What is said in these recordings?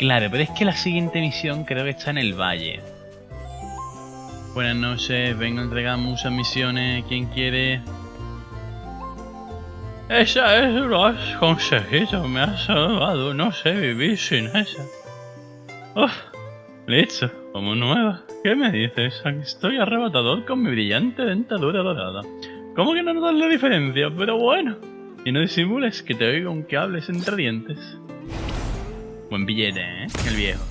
Claro, pero es que la siguiente misión creo que está en el valle. Buenas noches, vengo a entregar muchas misiones. ¿Quién quiere? Esa es, lo has conseguido, me has salvado. No sé vivir sin esa. Uf, listo, como nueva. ¿Qué me dices? Aquí estoy arrebatador con mi brillante dentadura dorada. ¿Cómo que no notas la diferencia? Pero bueno. Y no disimules que te oigo aunque hables entre dientes. Buen billete, ¿eh? El viejo.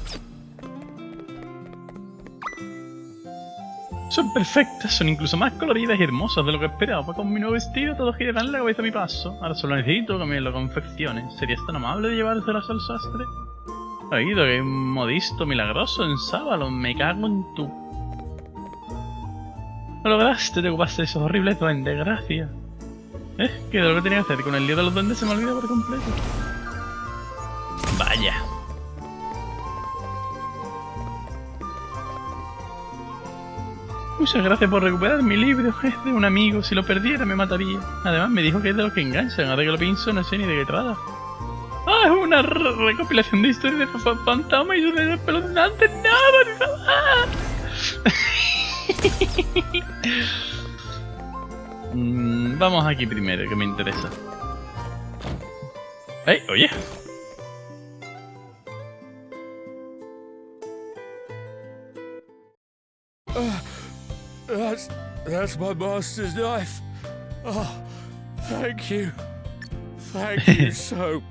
Son perfectas, son incluso más coloridas y hermosas de lo que esperaba. Con mi nuevo vestido todo gira en la cabeza a mi paso. Ahora solo necesito que me lo confecciones. ¿Serías tan amable de llevárselas al sastre? He oído que hay un modisto milagroso en Sávalon. Me cago en tu... Lo lograste, te ocupaste de esos horribles duendes, gracias. ¿Qué de lo que tenía que hacer? Con el lío de los duendes se me olvidó por completo. Vaya. Muchas gracias por recuperar mi libro. Es de un amigo. Si lo perdiera me mataría. Además me dijo que es de los que enganchan. Ahora que lo pienso no sé ni de qué trata. Ah, es una recopilación de historias de fantasmas y de espeluznantes. ¡No, por favor! Vamos aquí primero, que me interesa. ¡Ey, oye! That's my master's knife. Oh, thank you. Thank you so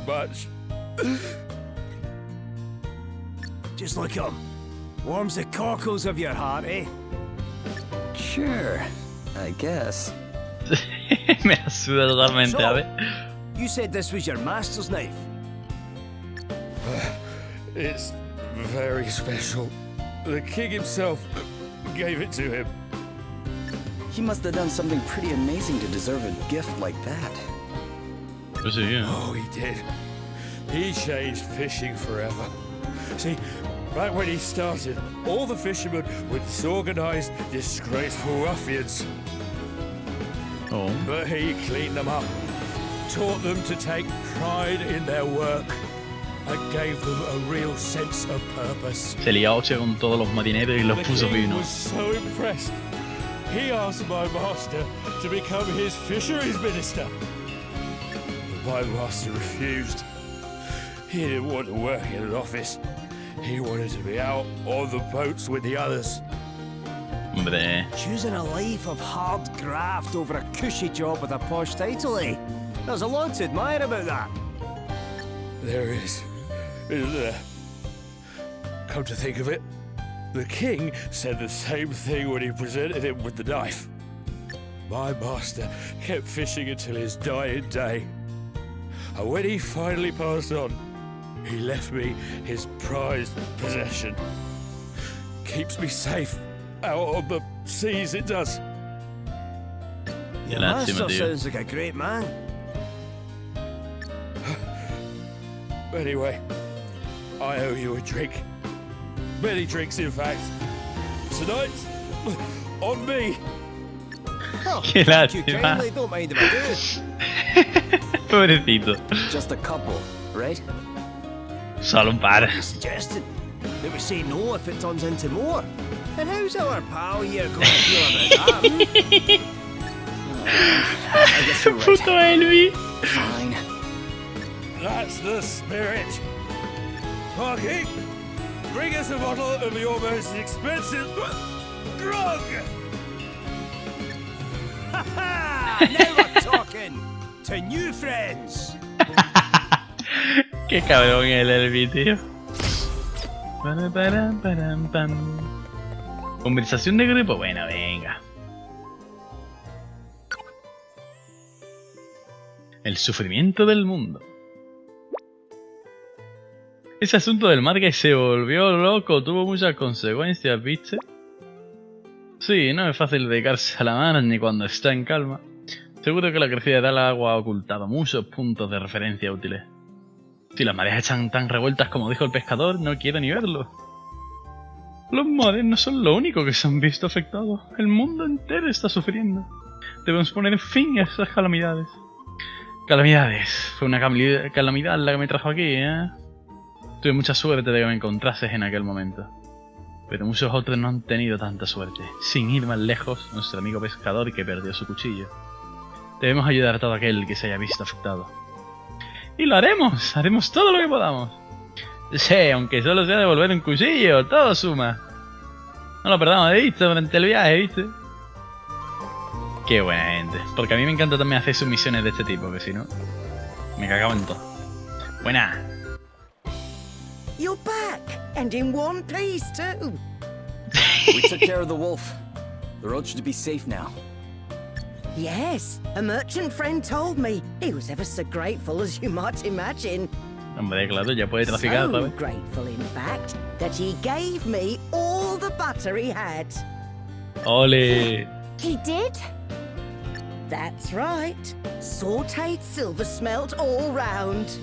much. Just like warms the cockles of your heart, eh? Sure, I guess. Me la suda totalmente, a ver. You said this was your master's knife. It's very special. The king himself gave it to him. He must have done something pretty amazing to deserve a gift like that. Pues sí, ¿eh? Oh, he did. He changed fishing forever. See, back when he started, all the fishermen were disorganized, disgraceful ruffians. Oh. But he cleaned them up, taught them to take pride in their work, and gave them a real sense of purpose. Se lió hostia con todos los marineros y los puso The king vino. was so impressed. He asked my master to become his fisheries minister. But my master refused. He didn't want to work in an office. He wanted to be out on the boats with the others. Hombre. Choosing a life of hard graft over a cushy job with a posh title, eh? There's a lot to admire about that. There is, isn't there? Come to think of it, the king said the same thing when he presented him with the knife. My master kept fishing until his dying day. And when he finally passed on, he left me his prized possession. Keeps me safe out on the seas, it does. Your master sounds like a great man. Anyway, I owe you a drink. Many drinks, in fact. Tonight, on me. Oh, Qué thank you lástima. kindly, don't mind if I do. Pobrecito. Just a couple, right? Solo un par. You suggested that we say no if it turns into more. And how's our pal here going to feel about that? I guess you're right. Puto Elvi. Fine. That's the spirit. Parky, bring us a bottle of your most expensive grog. Ha ha! Now we're talking to new friends. Qué cabrón el Elvi, tío. Para, param, pam. Conversación de grupo, bueno, venga. El sufrimiento del mundo. Ese asunto del mar que se volvió loco tuvo muchas consecuencias, ¿viste? Sí, no es fácil dedicarse a la mar ni cuando está en calma. Seguro que la crecida de tal agua ha ocultado muchos puntos de referencia útiles. Si las mareas están tan revueltas como dijo el pescador, no quiero ni verlo. Los mares no son lo único que se han visto afectados. El mundo entero está sufriendo. Debemos poner fin a esas calamidades. Calamidades. Fue una calamidad la que me trajo aquí, ¿eh? Tuve mucha suerte de que me encontrases en aquel momento. Pero muchos otros no han tenido tanta suerte. Sin ir más lejos, nuestro amigo pescador que perdió su cuchillo. Debemos ayudar a todo aquel que se haya visto afectado. Y lo haremos, haremos todo lo que podamos. Sí, aunque solo sea devolver un cuchillo, todo suma. No lo perdamos de vista durante el viaje, ¿viste? Qué buena gente. Porque a mí me encanta también hacer sus misiones de este tipo, que si no, me cagaba en todo. Buena. You're back, and in one piece too. We took care of the wolf. The road should be safe now. Yes, a merchant friend told me. He was ever so grateful, as you might imagine. Hombre, claro, ya puede traficar, So ¿sabes? grateful, in fact, that he gave me all the butter he had. ¡Ole! He did? That's right. Sauteed silver smelt all round.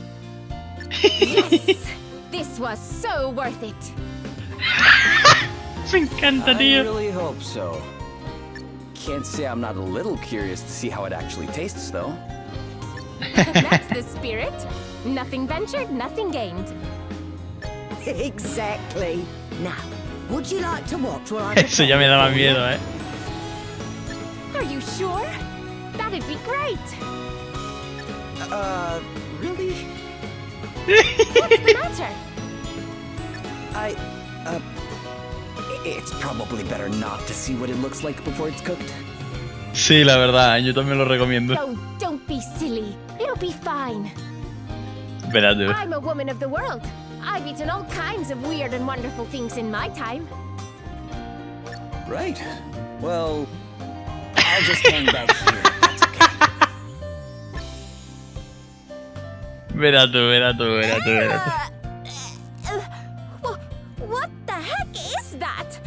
Yes! This was so worth it. Me encanta, I tío. really hope so. Can't say I'm not a little curious to see how it actually tastes, though. That's the spirit. Nothing ventured, nothing gained. Exactly. Now, would you like to watch while I Eso ya me daba prepare for you? miedo, ¿eh? Are you sure? That'd be great. Really? What's the matter? It's probably better not to see what it looks like before it's cooked. Sí, la verdad, yo también lo recomiendo. Oh, don't be silly. It'll be fine. Verás, tú. I'm a woman of the world. I've eaten all kinds of weird and wonderful things in my time. Right. Well, I'll just hang back here. That's okay. Verás tú, verás tú, verás tú, verás tú. What the heck is that?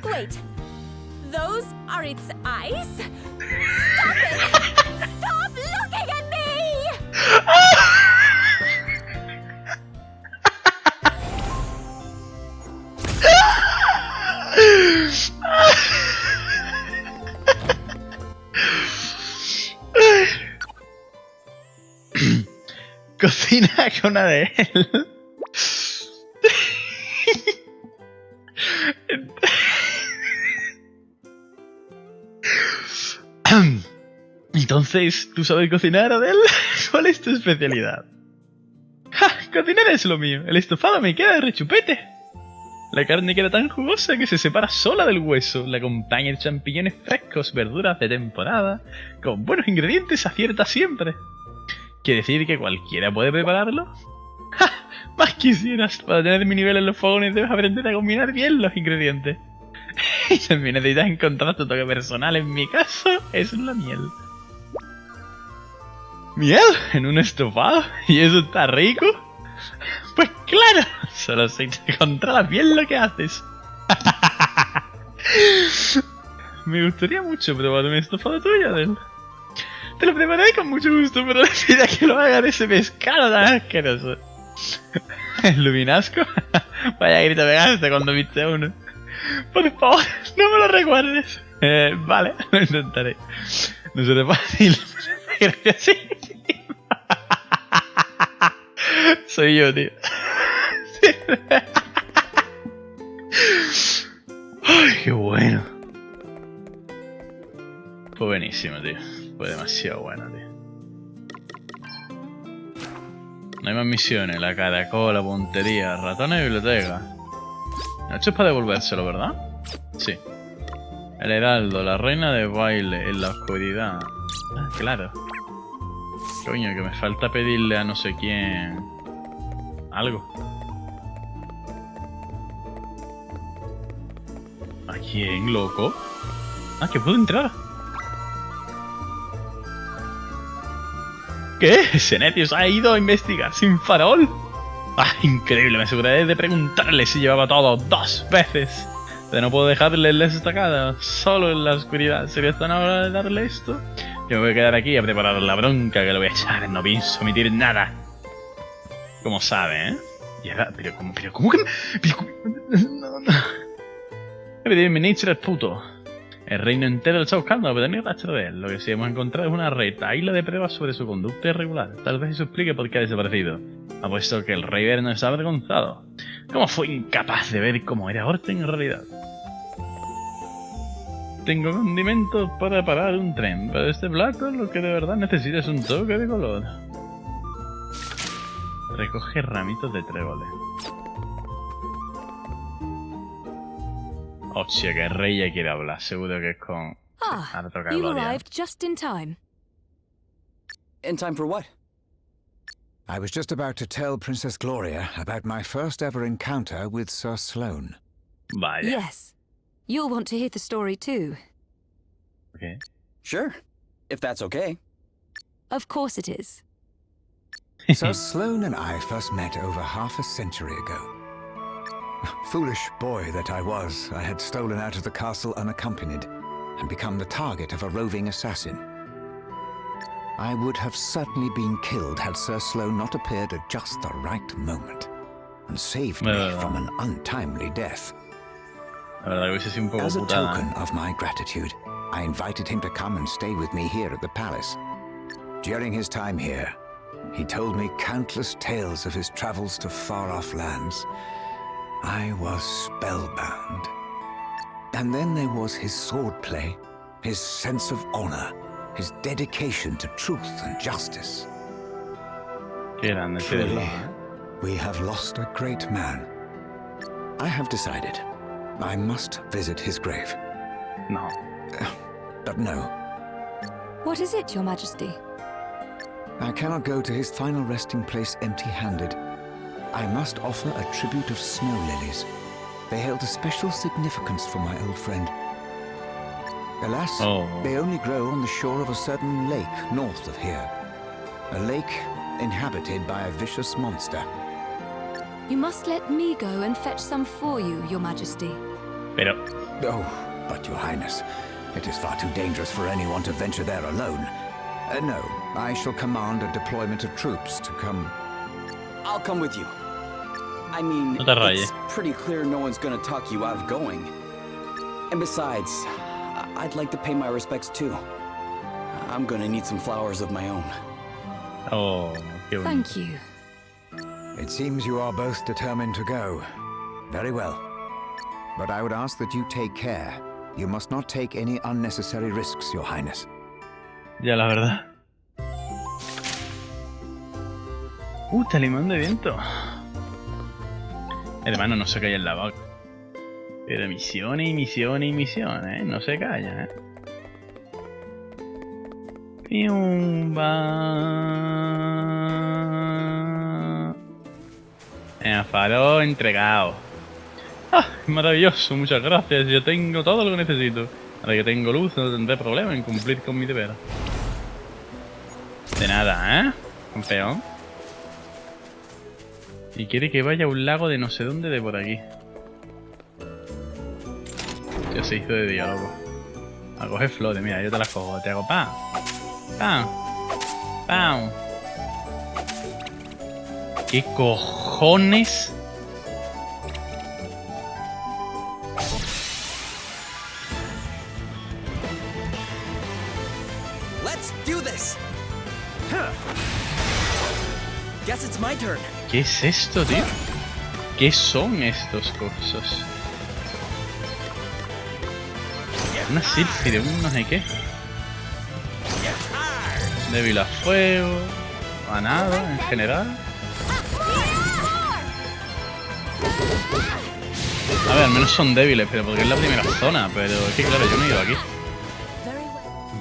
Wait, those are its eyes? Stop it! Stop looking at me! Cocina con Adele. Entonces, ¿tú sabes cocinar, Adele? ¿Cuál es tu especialidad? ¡Ja! Cocinar es lo mío. El estofado me queda de rechupete. La carne queda tan jugosa que se separa sola del hueso. La acompaña de champiñones frescos, verduras de temporada. Con buenos ingredientes acierta siempre. ¿Quiere decir que cualquiera puede prepararlo? ¡Ja! Más quisieras. Para tener mi nivel en los fogones debes aprender a combinar bien los ingredientes. Y también necesitas encontrar tu toque personal. En mi caso, es la miel. ¿Miel? ¿En un estofado? ¿Y eso está rico? Pues claro, solo si te controlas bien lo que haces. Me gustaría mucho probar un estofado tuyo, Adel. Te lo prepararé con mucho gusto, pero decida que lo haga de ese pescado tan asqueroso. ¿El luminasco? Vaya grito pegaste cuando viste uno. Por favor, no me lo recuerdes. Vale, lo intentaré. No será fácil, pero creo que sí. Soy yo, tío. Ay, qué bueno. Fue buenísimo, tío. Fue demasiado bueno, tío. No hay más misiones. La caracola, puntería, ratones y biblioteca. Esto es para devolvérselo, ¿verdad? Sí. El heraldo, la reina de baile, en la oscuridad. Ah, claro. Coño, que me falta pedirle a no sé quién algo. ¿A quién, loco? Ah, que puedo entrar. ¿Qué? Senetius ha ido a investigar sin farol. Ah, increíble, me aseguraré de preguntarle si llevaba todo 2 veces. Pero no puedo dejarle la estacada solo en la oscuridad. ¿Sería tan hora de darle esto? Yo me voy a quedar aquí a preparar la bronca que le voy a echar. No pienso omitir nada. Como sabe, ¿eh? Y ahora, pero ¿cómo que...? No. Bienvenidos al puto. El reino entero lo está buscando, pero ni rastro de él. Lo que sí hemos encontrado es una retahíla de pruebas sobre su conducta irregular. Tal vez eso explique por qué ha desaparecido. Apuesto que el rey Verno está avergonzado. ¿Cómo fue incapaz de ver cómo era Orten en realidad? Tengo condimentos para parar un tren, pero este plato lo que de verdad necesita es un toque de color. Recoge ramitos de tréboles. Hostia, que el rey ya quiere hablar. Seguro que es con... Ahora toca You Gloria. arrived just in time. In time for what? I was just about to tell Princess Gloria about my first ever encounter with Sir Sloan. Vaya. Yes. You'll want to hear the story too. Okay. Sure, if that's okay. Of course it is. Sir Sloan and I first met over half a century ago. Foolish boy that I was, I had stolen out of the castle unaccompanied and become the target of a roving assassin. I would have certainly been killed had Sir Sloan not appeared at just the right moment and saved me from an untimely death. La verdad que hubiese sido un poco As a putada. token of my gratitude, I invited him to come and stay with me here at the palace. During his time here, he told me countless tales of his travels to far-off lands. I was spellbound. And then there was his swordplay, his sense of honor, his dedication to truth and justice. Qué grande ese Truly, reloj, ¿eh? we have lost a great man. I have decided I must visit his grave. No. But no, What is it, Your Majesty? I cannot go to his final resting place empty-handed. I must offer a tribute of snow lilies. They held a special significance for my old friend. Alas, they only grow on the shore of a certain lake north of here. A lake inhabited by a vicious monster. You must let me go and fetch some for you, Your Majesty. Pero... Oh, but Your Highness, it is far too dangerous for anyone to venture there alone. No, I shall command a deployment of troops to come... I'll come with you. I mean, No te rayes. it's pretty clear no one's gonna talk you out of going. And besides, I'd like to pay my respects too. I'm gonna need some flowers of my own. Oh, qué bonito. Thank you. It seems you are both determined to go. Very well. But I would ask that you take care. You must not take any unnecessary risks, Your Highness. Ya, la verdad. Talimán de viento. Hermano, no se calla en la boca. Pero misiones y misiones y misiones, ¿eh? No se calla, ¿eh? Piumba. Farol entregado. ¡Ah! Maravilloso, muchas gracias. Yo tengo todo lo que necesito. Ahora que tengo luz, no tendré problema en cumplir con mi deber. De nada, ¿eh? Campeón. Y quiere que vaya a un lago de no sé dónde de por aquí. Ya se hizo de día, loco. A coger flores, mira, yo te las cojo. Te hago ¡pam! ¡Pam! ¡Pam! ¿Qué cojones? Let's do this. Guess it's my turn. ¿Qué es esto, tío? ¿Qué son estos cosas? Una Sylphide, un no sé qué. Débil a fuego, a nada en general. A ver, al menos son débiles, pero porque es la primera zona. Pero es que claro, yo no he ido aquí.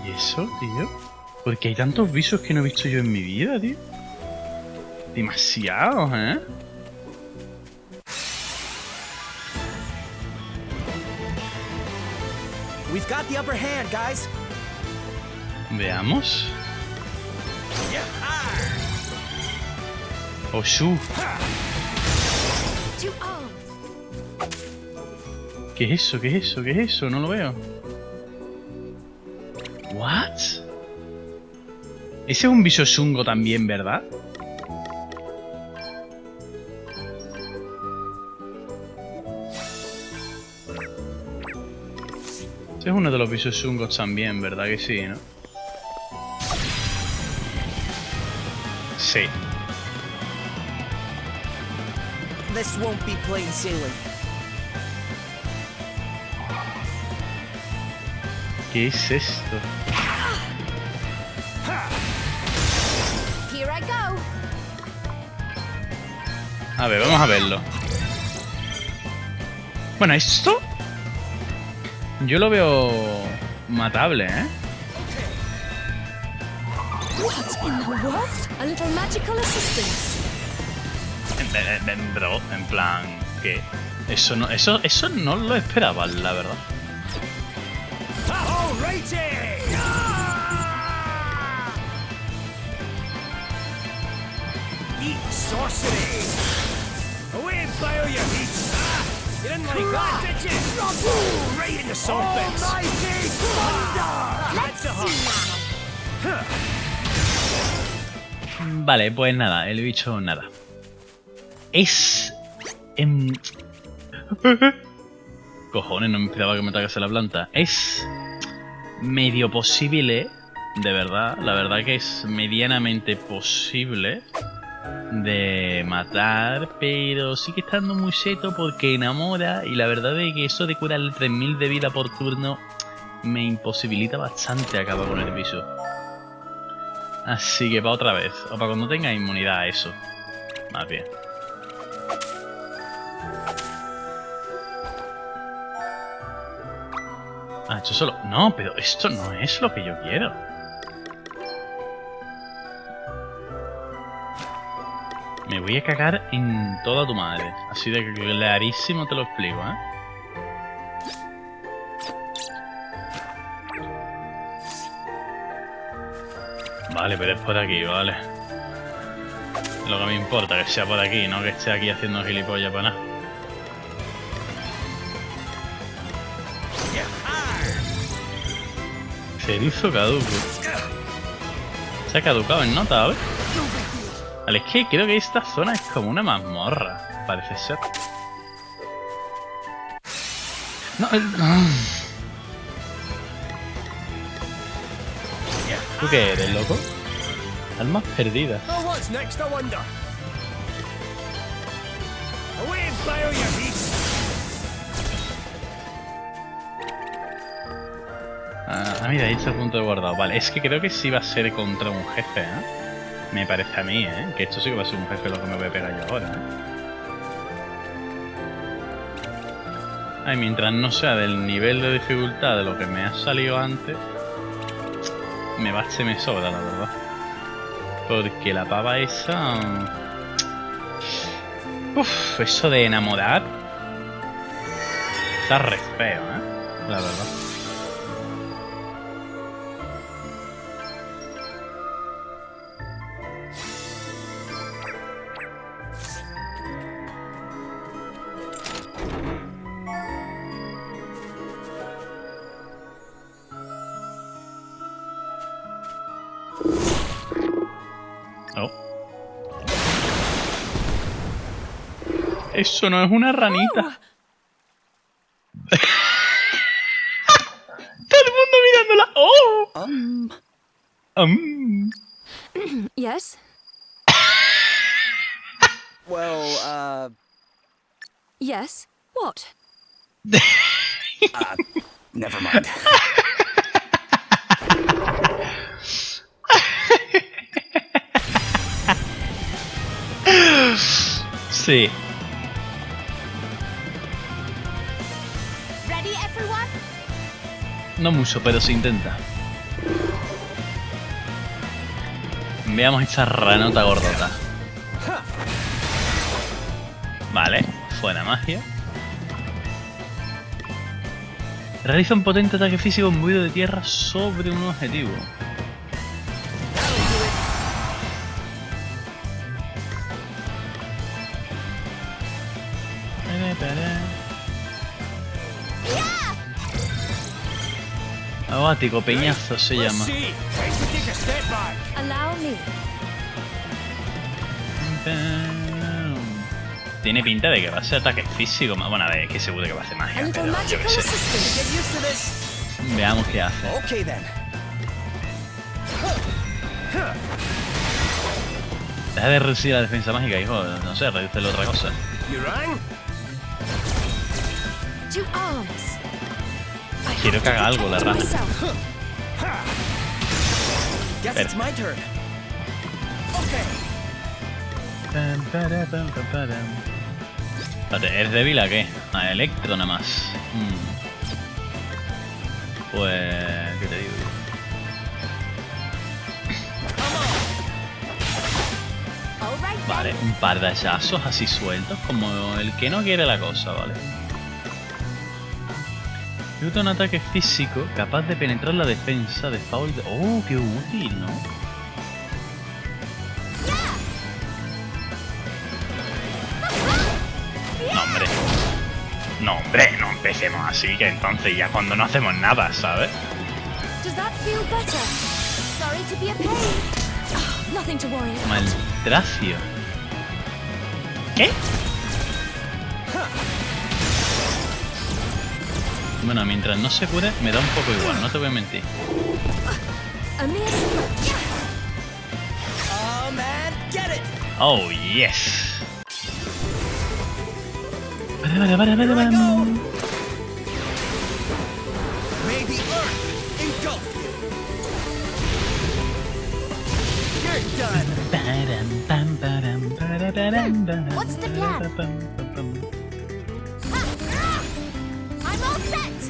¿Y eso, tío? Porque hay tantos visos que no he visto yo en mi vida, tío. Demasiados, ¿eh? We've got the upper hand, guys. Veamos. Oshu. ¿Qué es eso? ¿Qué es eso? ¿Qué es eso? No lo veo. ¿What? Ese es un bisosungo también, ¿verdad? Este es uno de los bichos chungos también, ¿verdad que sí, no? Sí. This won't be plain sailing. ¿Qué es esto? Here I go. A ver, vamos a verlo. Bueno, esto... yo lo veo... matable, ¿eh? What in the world? A little magical assistance. Bro, en plan... que... eso no lo esperaba, la verdad. Eat sorcery! Away and fire your heat! You didn't like that, did you? Right in the soft Almighty thunder! Let's Vale, pues nada, el bicho nada. Es... cojones, no me esperaba que me atacase la planta. Es... medio posible, de verdad, la verdad que es medianamente posible de matar, pero sigue estando muy seto porque enamora y la verdad es que eso de curarle 3000 de vida por turno me imposibilita bastante acabar con el bicho. Así que para otra vez, o para cuando tenga inmunidad a eso, más bien. Ah, esto solo... no, pero esto no es lo que yo quiero. Me voy a cagar en toda tu madre. Así de clarísimo te lo explico, ¿eh? Vale, pero es por aquí, vale. Lo que me importa, que sea por aquí, no que esté aquí haciendo gilipollas para nada. Cerizo caduco. Se ha caducado en nota, ¿ves? Vale, es que creo que esta zona es como una mazmorra, parece ser. No, ¿tú qué eres, loco? Almas perdidas. Oh, what's next, I wonder? Away and fire your heat! Ah, mira, ahí está el punto de guardado. Vale, es que creo que sí va a ser contra un jefe, ¿eh? Me parece a mí, ¿eh? Que esto sí que va a ser un jefe lo que me voy a pegar yo ahora, ¿eh? Ay, mientras no sea del nivel de dificultad de lo que me ha salido antes, me basta y me sobra, la verdad. Porque la pava esa... uf, eso de enamorar... está re feo, ¿eh? La verdad. Eso no es una ranita. Todo el mundo mirándola. ¡Oh! Yes? Well, Yes? What? never mind. Sí. Ready, everyone? No mucho, pero se intenta. Veamos esta ranota gordota. Vale, fuera magia. Realiza un potente ataque físico movido de tierra sobre un objetivo. Aguático, peñazo se llama. Allow me. Tiene pinta de que va a ser ataque físico, bueno, de que seguro que va a hacer magia, pero yo qué sé. Veamos qué hace. Okay then. Deja de reducir la defensa mágica, hijo. No sé, reduce otra cosa. You rang? To arms. Quiero que haga algo la rana. Guess it's my turn. Okay. Espérate, ¿eres débil a qué? A electro nada más. Pues... ¿qué te digo? Vale, un par de hachazos así sueltos, como el que no quiere la cosa, ¿vale? Ejecuta un ataque físico capaz de penetrar la defensa de foul de... ¡Oh, qué útil!, ¿no? No, hombre. No, hombre, no empecemos así, que entonces ya cuando no hacemos nada, ¿sabes? Does that feel better? Sorry to be a pain. Oh, nothing to worry about. Maltracio. ¿Qué? Bueno, mientras no se cure, me da un poco igual, no te voy a mentir. A mere scratch. Oh man, get it! Oh, yes. Here I go! May the earth engulf you! You're done! What's the plan? I'm all set!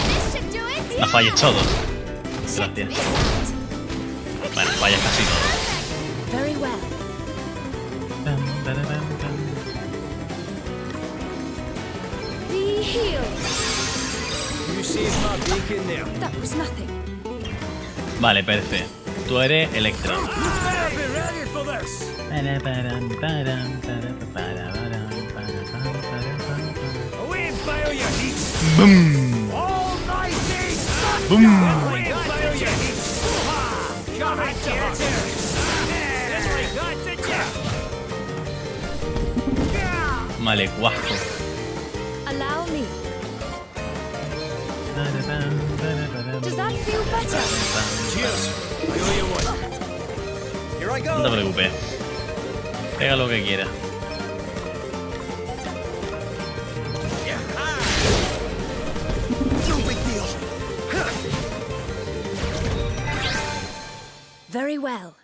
This should do it! No falles todo. Check Gracias. this out. Bueno, fallas casi todo. Very well. Be healed. You saved my bacon there. That was nothing. Vale, perfecto. Tú eres Electro. Better be ready for this! Away and fire your heat! ¡Bum! Almighty thunder! ¡Bum! Away and fire your heat! Come on, get it here! Just like that, did ya? Vale, guajo. Allow me. Does that feel better? Cheers! I owe you one. Here I No te go! preocupes. Pega lo que quiera. No big deal. Very well.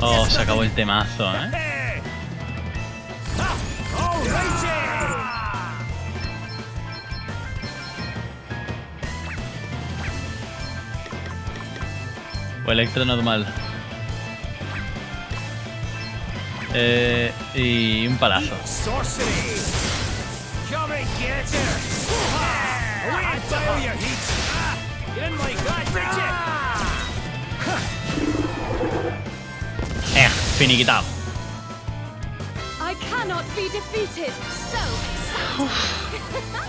Oh, se acabó el temazo, ¿eh? Hey! All righty! O Electro normal. Y un palazo. Sorcery! Come and get it here! Away and fire your heat! You didn't like that, did you? Finiquitado. I cannot be defeated. So exciting!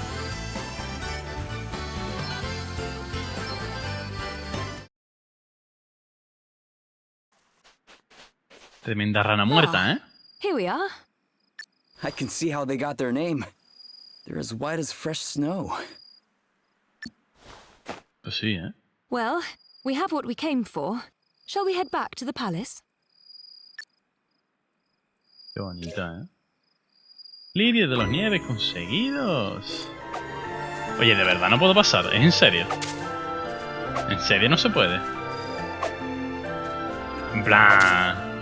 Tremenda rana muerta, ¿eh? Here we are. I can see how they got their name. They're as white as fresh snow. Pues sí, ¿eh? Well, we have what we came for. Shall we head back to the palace? Qué bonita, ¿eh? Lirios de los nieves conseguidos. Oye, de verdad no puedo pasar, ¿es en serio? ¿En serio no se puede? En plan...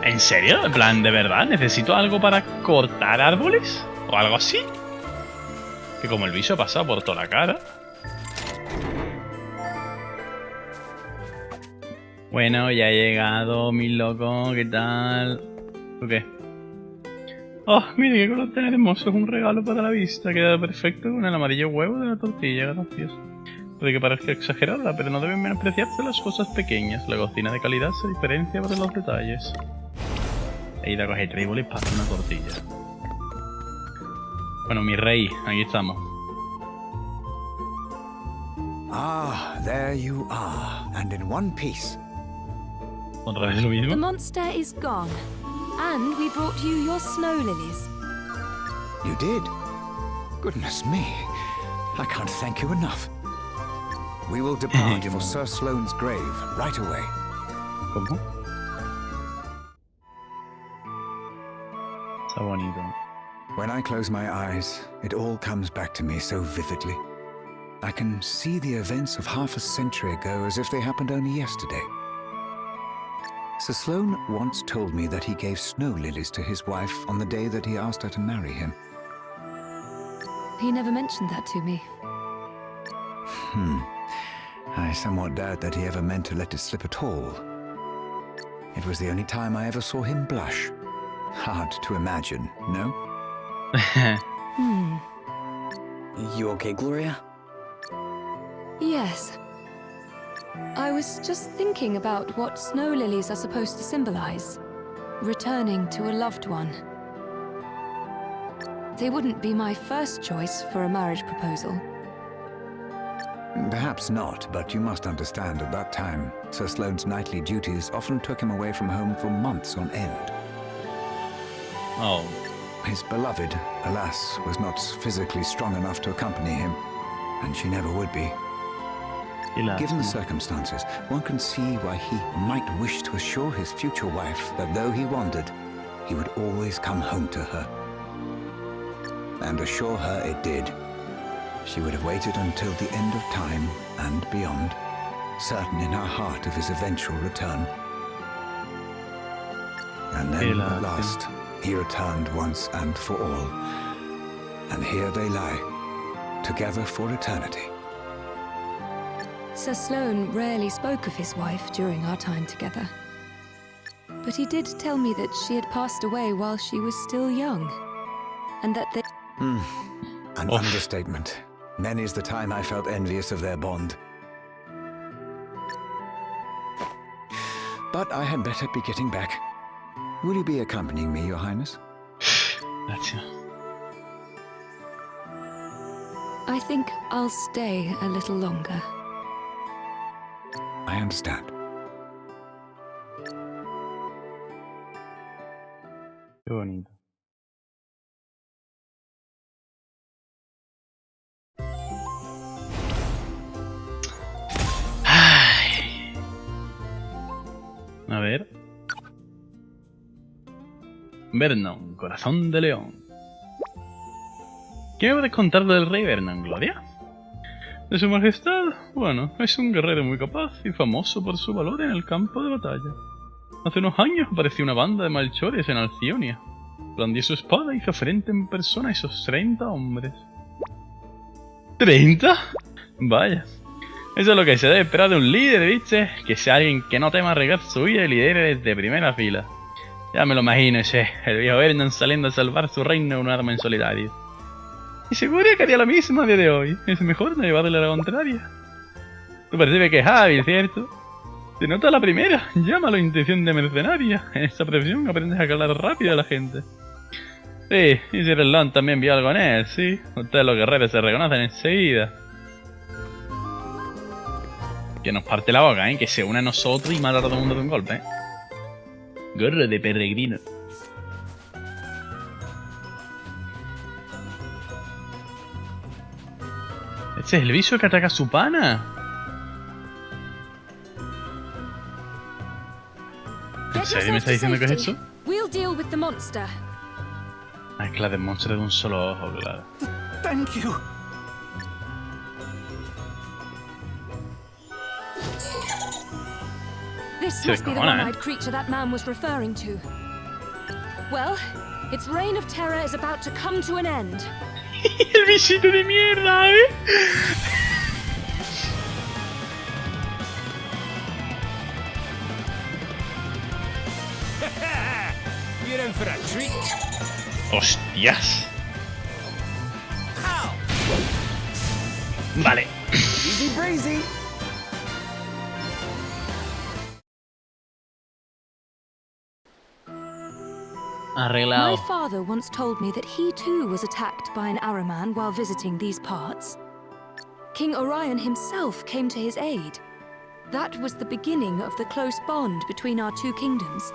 ¿En serio? En plan, ¿de verdad? ¿Necesito algo para cortar árboles? ¿O algo así? Que como el bicho ha pasado por toda la cara. Bueno, ya he llegado, mi loco, ¿qué tal? ¿Tú qué? Oh, mire qué color tan hermoso, es un regalo para la vista. Queda perfecto con el amarillo huevo de la tortilla, gracias. Puede que parezca exagerada, pero no deben menospreciarse las cosas pequeñas. La cocina de calidad se diferencia por los detalles. He ido a coger tríbol y pasa una tortilla. Bueno, mi rey, aquí estamos. Ah, there you are, and in one piece. Otra vez lo The mismo. monster is gone. And we brought you your snow lilies. You did? Goodness me. I can't thank you enough. We will depart for Sir Sloan's grave right away. ¿Cómo? Está bonito. When I close my eyes, it all comes back to me so vividly. I can see the events of half a century ago as if they happened only yesterday. Sir Sloan once told me that he gave snow lilies to his wife on the day that he asked her to marry him. He never mentioned that to me. I somewhat doubt that he ever meant to let it slip at all. It was the only time I ever saw him blush. Hard to imagine, no? You okay, Gloria? Yes. I was just thinking about what snow lilies are supposed to symbolize. Returning to a loved one. They wouldn't be my first choice for a marriage proposal. Perhaps not, but you must understand at that time, Sir Sloan's knightly duties often took him away from home for months on end. Oh. His beloved, alas, was not physically strong enough to accompany him, and she never would be. Given the circumstances, one can see why he might wish to assure his future wife that though he wandered, he would always come home to her. And assure her it did. She would have waited until the end of time and beyond, certain in her heart of his eventual return. And then, at last, he returned once and for all. And here they lie, together for eternity. Sir Sloan rarely spoke of his wife during our time together. But he did tell me that she had passed away while she was still young. And that they... An understatement. Many's the time I felt envious of their bond. But I had better be getting back. Will you be accompanying me, Your Highness? Gracias. I think I'll stay a little longer. I understand. Qué bonito. Ay. A ver. Vernon, corazón de león. ¿Qué me puedes contar del rey Vernon, Gloria? De su majestad, bueno, es un guerrero muy capaz y famoso por su valor en el campo de batalla. Hace unos años apareció una banda de malhechores en Halcionia. Blandió su espada y hizo frente en persona a esos 30 hombres. ¿30? Vaya. Eso es lo que se debe esperar de un líder, ¿viste? Que sea alguien que no tema arriesgar su vida y lidere desde primera fila. Ya me lo imagino ese, el viejo Vernon saliendo a salvar su reino con un arma en solitario. Y seguro que haría lo mismo a día de hoy. Es mejor no llevarle la contraria. Tú percibes que es hábil, ¿cierto? Se nota la primera. Llámalo intención de mercenaria. En esta profesión aprendes a calar rápido a la gente. Sí, y Sir Sloan también vio algo en él, sí. Ustedes los guerreros se reconocen enseguida. Que nos parte la boca, ¿eh? Que se une a nosotros y mata a todo el mundo de un golpe, ¿eh? Gorro de peregrino. ¿Este es el bicho que ataca a su pana? ¿En serio me está diciendo que es eso? We'll deal with the monster. Ah, claro, el monstruo de un solo ojo, claro. Thank you. This must be the one-eyed creature that man was referring to. Well, its reign of terror is about to come to an end. El bichito de mierda, ¿eh? You're in for a treat. ¡Hostias! Vale. Easy breezy. Arreglado. My father once told me that he too was attacked by an Arimán while visiting these parts. King Orion himself came to his aid. That was the beginning of the close bond between our two kingdoms.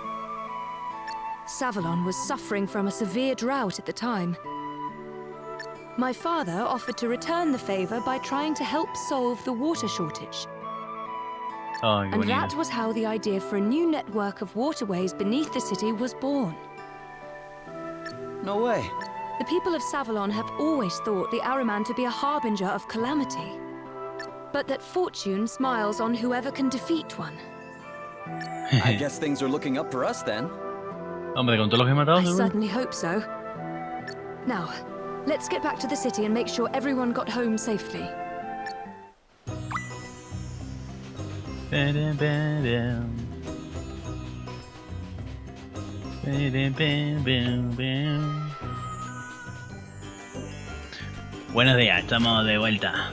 Sávalon was suffering from a severe drought at the time. My father offered to return the favor by trying to help solve the water shortage. Oh, qué And bonito. that was how the idea for a new network of waterways beneath the city was born. No way. The people of Sávalon have always thought the Arimán to be a harbinger of calamity, but that fortune smiles on whoever can defeat one. I guess things are looking up for us then. Hombre, con todos los que he matado, I seguro. certainly hope so. Now, let's get back to the city and make sure everyone got home safely. Buenos días, estamos de vuelta.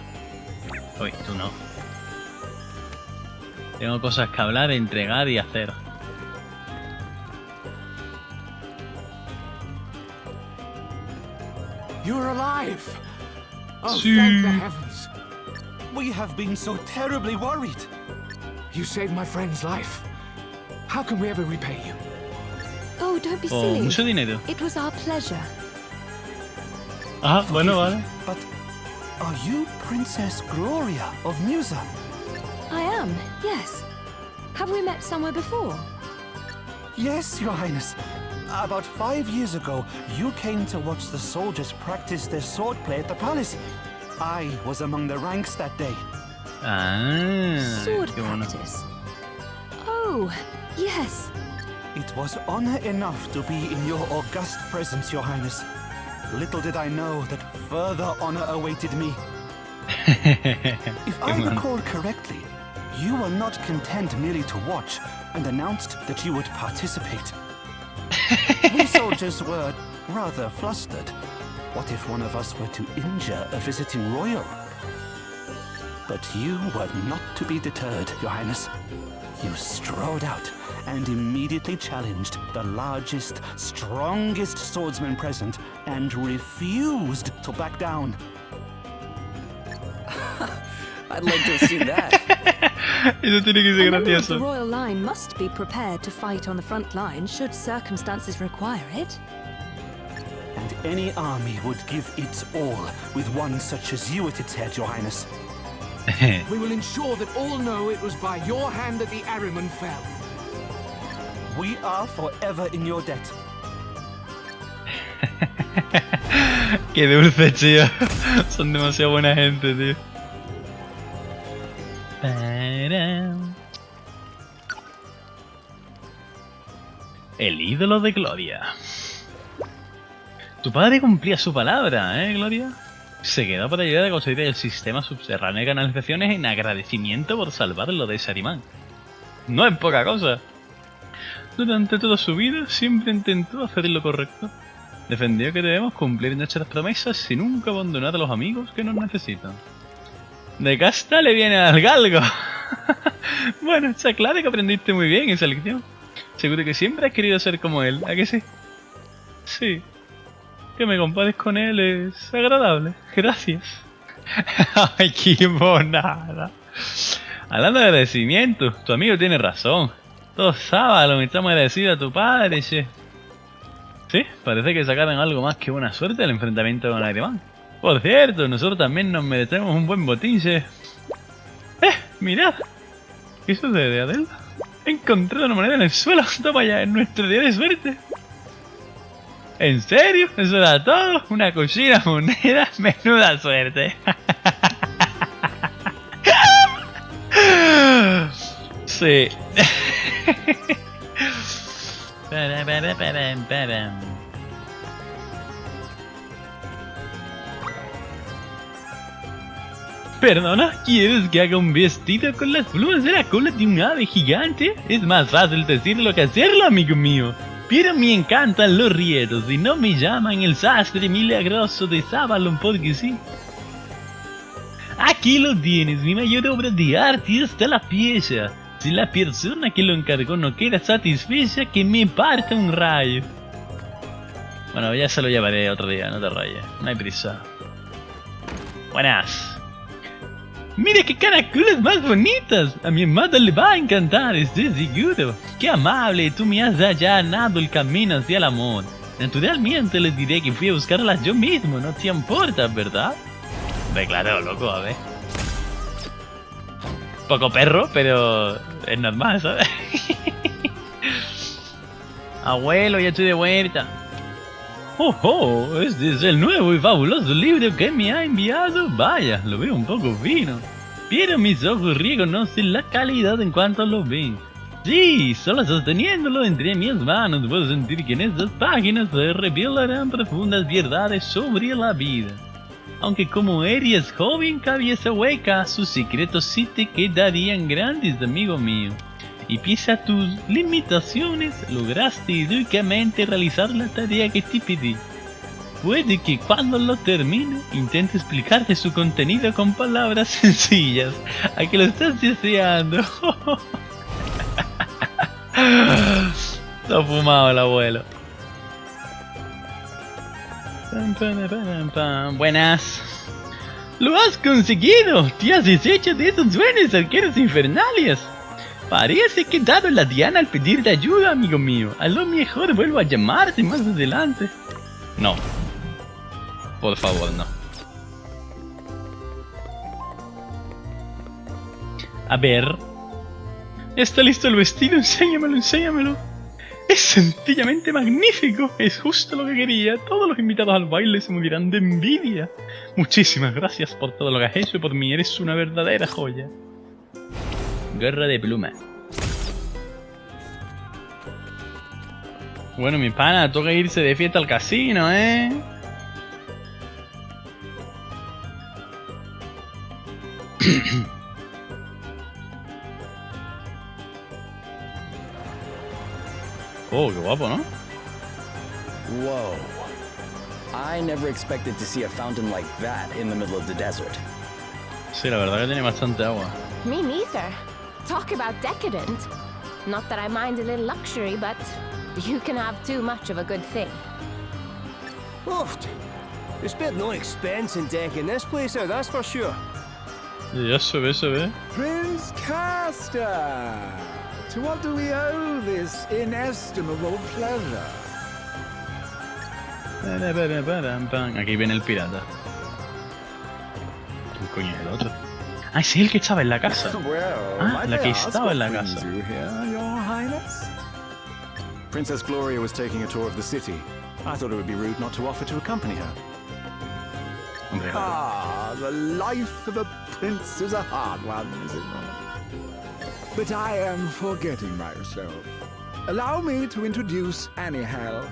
Uy, tú no. Tengo cosas que hablar, entregar y hacer. You're alive! Oh, Sí. thank the heavens! We have been so terribly worried. You saved my friend's life. How can we ever repay you? Oh, don't be Oh, silly. mucho dinero. It was our pleasure. Ah, bueno, vale. But are you Princess Gloria of Musa? I am, yes. Have we met somewhere before? Yes, Your Highness. About 5 years ago, you came to watch the soldiers practice their swordplay at the palace. I was among the ranks that day. Ah, Sword qué bueno. practice. Oh, yes. It was honor enough to be in your august presence, Your Highness. Little did I know that further honor awaited me. If I Qué bueno. recall correctly, you were not content merely to watch and announced that you would participate. We soldiers were rather flustered. What if one of us were to injure a visiting royal? But you were not to be deterred, Your Highness. You strode out and immediately challenged the largest, strongest swordsman present and refused to back down. I'd like to have seen that. Eso tiene que A ser member of the gracioso. royal line must be prepared to fight on the front line should circumstances require it. And any army would give its all with one such as you at its head, Your Highness. We will ensure that all know it was by your hand that the Arimán fell. We are forever in your debt. Qué dulce, tío. Son demasiado buena gente, tío. El ídolo de Gloria. Tu padre cumplía su palabra, Gloria? Se quedó para ayudar a construir el sistema subterráneo de canalizaciones en agradecimiento por salvarlo de ese Arimán. No es poca cosa. Durante toda su vida siempre intentó hacer lo correcto. Defendió que debemos cumplir nuestras promesas y nunca abandonar a los amigos que nos necesitan. De casta le viene al galgo. Bueno, está claro que aprendiste muy bien esa lección. Seguro que siempre has querido ser como él, ¿a que sí? Sí. Que me compares con él es agradable. Gracias. Ay, qué monada. Hablando de agradecimiento, tu amigo tiene razón. Todos Sávalon estamos agradecidos a tu padre, che. Sí, parece que sacaron algo más que buena suerte del enfrentamiento con Arimán. Por cierto, nosotros también nos merecemos un buen botín, che. Mirad. ¿Qué sucede, Adel? He encontrado una moneda en el suelo. Toma ya, es nuestro día de suerte. ¿En serio? ¿Eso era todo? ¿Una cochina moneda? Menuda suerte. Sí. Perdona, ¿quieres que haga un vestido con las plumas de la cola de un ave gigante? Es más fácil decirlo que hacerlo, amigo mío. Pero me encantan los rietos y no me llaman el sastre milagroso de Sávalon porque sí. Aquí lo tienes, mi mayor obra de arte, y está la pieza. Si la persona que lo encargó no queda satisfecha, que me parta un rayo. Bueno, ya se lo llevaré otro día, no te rayes, no hay prisa. Buenas. ¡Mira qué caracoles más bonitas! A mi amada le va a encantar, estoy seguro. ¡Qué amable! Tú me has allanado el camino hacia el amor. Naturalmente les diré que fui a buscarlas yo mismo, no te importa, ¿verdad? Ve, claro, loco, a ver. Poco perro, pero es normal, ¿sabes? Abuelo, ya estoy de vuelta. ¡Oh! Este es el nuevo y fabuloso libro que me ha enviado. Vaya, lo veo un poco fino. Pero mis ojos reconocen la calidad en cuanto lo ven. Sí, solo sosteniéndolo entre mis manos puedo sentir que en estas páginas se revelarán profundas verdades sobre la vida. Aunque como eres joven, cabeza hueca, sus secretos sí te quedarían grandes, amigo mío. Y pese a tus limitaciones, lograste heroicamente realizar la tarea que te pedí. Puede que cuando lo termine, intente explicarte su contenido con palabras sencillas. ¿A que lo estás deseando? Lo ha fumado el abuelo. Buenas. ¡Lo has conseguido! ¡Te has deshecho de esos duendes arqueros infernales! Parece que he dado la diana al pedirte ayuda, amigo mío. A lo mejor vuelvo a llamarte más adelante. No. Por favor, no. A ver. ¿Está listo el vestido? Enséñamelo, enséñamelo. Es sencillamente magnífico. Es justo lo que quería. Todos los invitados al baile se morirán de envidia. Muchísimas gracias por todo lo que has hecho por mí. Eres una verdadera joya. Guerra de pluma. Bueno, mi pana, toca irse de fiesta al casino, ¿eh? Oh, qué guapo, ¿no? Whoa. I never expected to see a fountain like that in the middle of the desert. Sí, la verdad que tiene bastante agua. Me neither. Talk about decadent. Not that I mind a little luxury, but you can have too much of a good thing. Oh, there's been no expense in decking this place out, that's for sure. Ya se ve. Prince Castor! To what do we owe this inestimable pleasure? Aquí viene el pirata. ¿Qué coño es el otro? Ah, es el que estaba en la casa. Ah, la que estaba en la casa. Princess Gloria was taking a tour of the city. I thought it would be rude not to offer to accompany her. The life of a prince is a hard one, is it not? But I am forgetting myself. Allow me to introduce Annie Hale.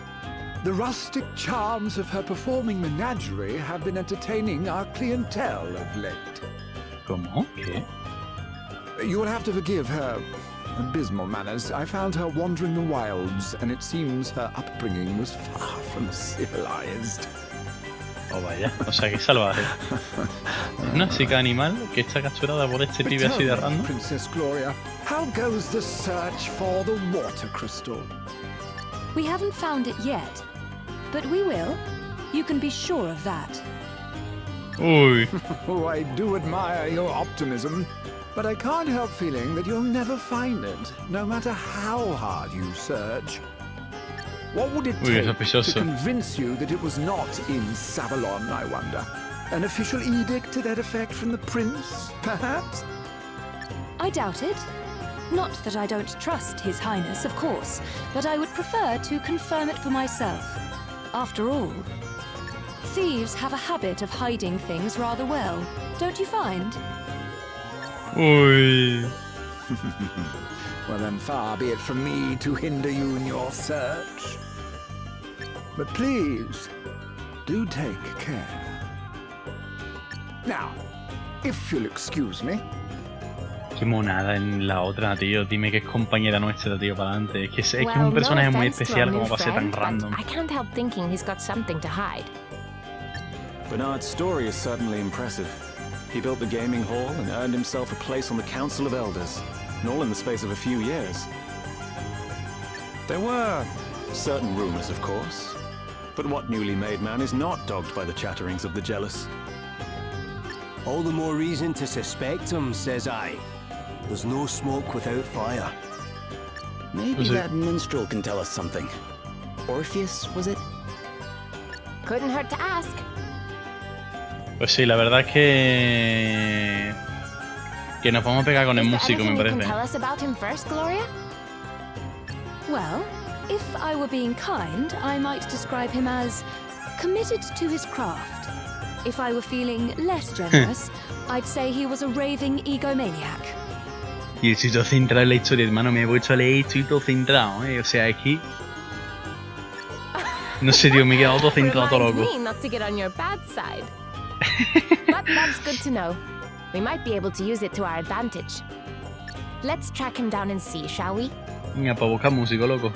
The rustic charms of her performing menagerie have been entertaining our clientele of late. ¿Cómo? ¿Qué? You will have to forgive her abysmal manners. I found her wandering the wilds, and it seems her upbringing was far from civilized. Oh, vaya. O sea, que salvaje. Una chica animal que está capturada por este pibe así de random. Princess Gloria, how goes the search for the water crystal? We haven't found it yet, but we will. You can be sure of that. Uy. Oh, I do admire your optimism, but I can't help feeling that you'll never find it, no matter how hard you search. What would it take to convince you that it was not in Sávalon, I wonder? An official edict to that effect from the prince, perhaps? I doubt it. Not that I don't trust His Highness, of course, but I would prefer to confirm it for myself. After all, thieves have a habit of hiding things rather well, don't you find? Uy. Well then, far be it from me to hinder you in your search. But please, do take care. Now, if you'll excuse me. Qué monada en la otra, tío. Dime que es compañera nuestra, tío, para adelante. Es que es un personaje muy especial como para ser tan random. I can't help thinking he's got something to hide. Bernard's story is certainly impressive. He built the gaming hall and earned himself a place on the Council of Elders, and all in the space of a few years. There were certain rumors, of course, but what newly made man is not dogged by the chatterings of the jealous? All the more reason to suspect him, says I. There's no smoke without fire. Maybe that minstrel can tell us something. Orpheus, was it? Couldn't hurt to ask. Pues sí, la verdad es que nos vamos a pegar con el músico, me parece. Can tell us about him first, Gloria? Well, if I were being kind, I might describe him as committed to his craft. If I were feeling less generous, I'd say he was a raving egomaniac. Y estoy todo centrado en la historia, hermano. Me he puesto a leer y estoy todo centrado, O sea, es que... No sé, tío, me he quedado todo centrado, todo loco. Me not to get on your bad side. But that's good to know. We might be able to use it to our advantage. Let's track him down and see, shall we? Venga, para buscar músico, loco.